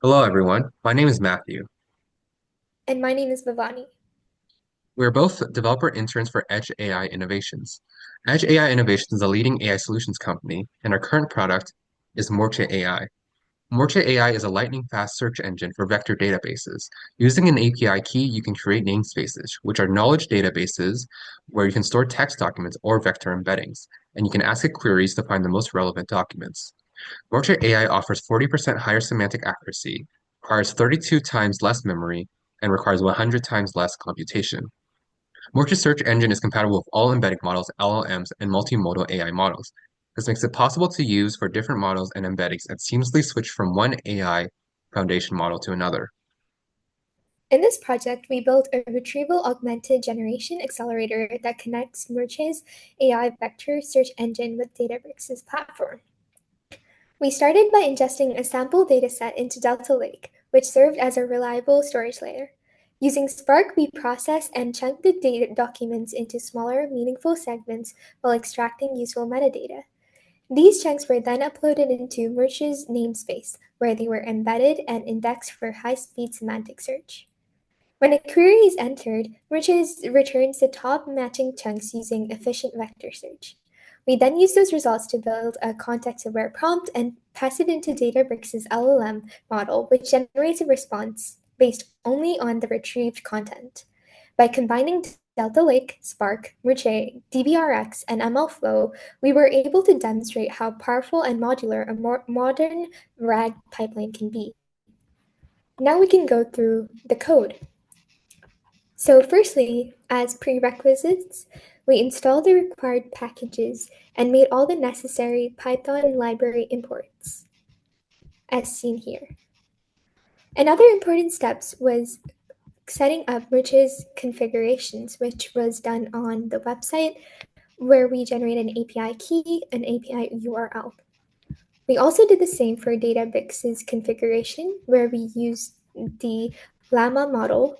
Hello, everyone. My name is Matthew. And my name is Vivani. We are both developer interns for Edge AI Innovations. Edge AI Innovations is a leading AI solutions company, and our current product is Moorcheh AI. Moorcheh AI is a lightning-fast search engine for vector databases. Using an API key, you can create namespaces, which are knowledge databases where you can store text documents or vector embeddings, and you can ask it queries to find the most relevant documents. Moorcheh AI offers 40% higher semantic accuracy, requires 32 times less memory, and requires 100 times less computation. Moorcheh's search engine is compatible with all embedding models, LLMs, and multimodal AI models. This makes it possible to use for different models and embeddings and seamlessly switch from one AI foundation model to another. In this project, we built a Retrieval Augmented Generation accelerator that connects Moorcheh's AI vector search engine with DataBricks' platform. We started by ingesting a sample dataset into Delta Lake, which served as a reliable storage layer. Using Spark, we processed and chunked the data documents into smaller, meaningful segments while extracting useful metadata. These chunks were then uploaded into Moorcheh's namespace, where they were embedded and indexed for high-speed semantic search. When a query is entered, Moorcheh returns the top matching chunks using efficient vector search. We then use those results to build a context-aware prompt and pass it into DataBricks' LLM model, which generates a response based only on the retrieved content. By combining Delta Lake, Spark, Moorcheh, DBRX, and MLflow, we were able to demonstrate how powerful and modular a more modern RAG pipeline can be. Now we can go through the code. So firstly, as prerequisites, we installed the required packages and made all the necessary Python library imports, as seen here. Another important steps was setting up Moorcheh's configurations, which was done on the website where we generate an API key and API URL. We also did the same for DataBricks' configuration, where we used the Llama model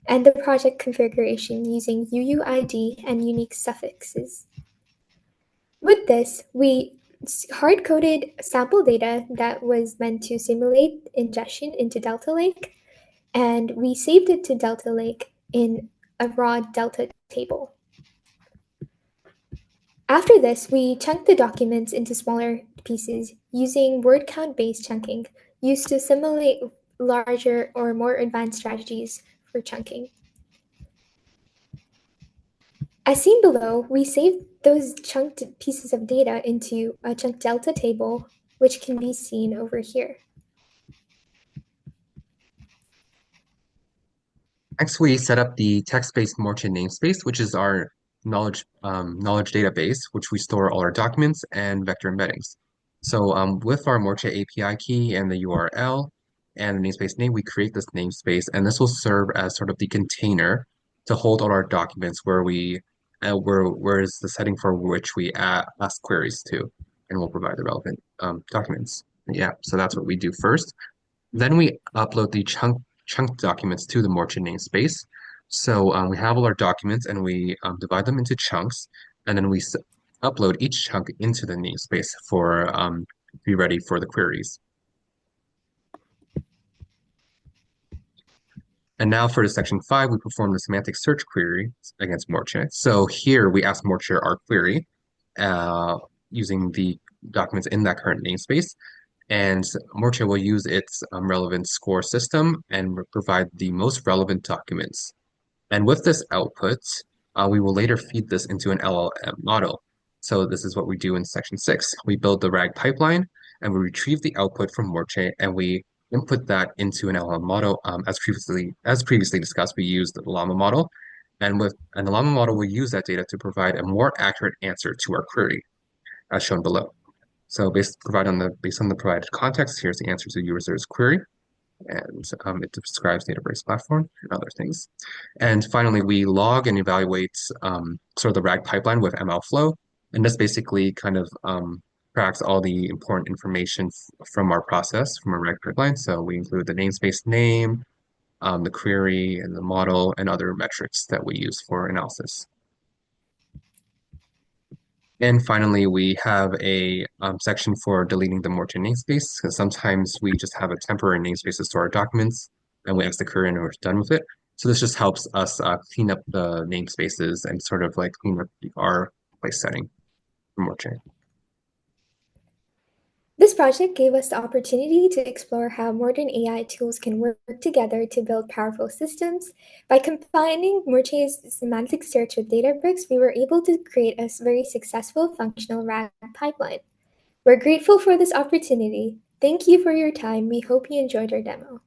and the project configuration using UUID and unique suffixes. With this, we hard-coded sample data that was meant to simulate ingestion into Delta Lake, and we saved it to Delta Lake in a raw Delta table. After this, we chunked the documents into smaller pieces using word count-based chunking, used to simulate larger or more advanced strategies for chunking. As seen below, we saved those chunked pieces of data into a chunk delta table, which can be seen over here. Next, we set up the text-based Moorcheh namespace, which is our knowledge database, which we store all our documents and vector embeddings. So with our Moorcheh API key and the URL and the namespace name, we create this namespace, and this will serve as sort of the container to hold all our documents where is the setting for which we ask queries to, and we'll provide the relevant documents. Yeah, so that's what we do first. Then we upload the chunk documents to the Moorcheh namespace. So we have all our documents and we divide them into chunks, and then we upload each chunk into the namespace for to be ready for the queries. And now for the section 5, we perform the semantic search query against Moorcheh. So here we ask Moorcheh our query uh, using the documents in that current namespace. And Moorcheh will use its relevant score system and provide the most relevant documents. And with this output, we will later feed this into an LLM model. So this is what we do in section 6. We build the RAG pipeline and we retrieve the output from Moorcheh and we input that into an LLM model. As previously discussed, we used the Llama model, and the Llama model will use that data to provide a more accurate answer to our query, as shown below. So based on the provided context, here's the answer to the user's query, and it describes DataBricks platform and other things. And finally, we log and evaluate sort of the RAG pipeline with MLflow, and this basically kind of tracks all the important information from our process from our RAG pipeline. So we include the namespace name, the query, and the model, and other metrics that we use for analysis. And finally, we have a section for deleting the Moorcheh namespace, because sometimes we just have a temporary namespace to store our documents, and we exit the query and we're done with it. So this just helps us clean up the namespaces and sort of like clean up our place setting for Moorcheh. This project gave us the opportunity to explore how modern AI tools can work together to build powerful systems. By combining Moorcheh's semantic search with DataBricks, we were able to create a very successful functional RAG pipeline. We're grateful for this opportunity. Thank you for your time. We hope you enjoyed our demo.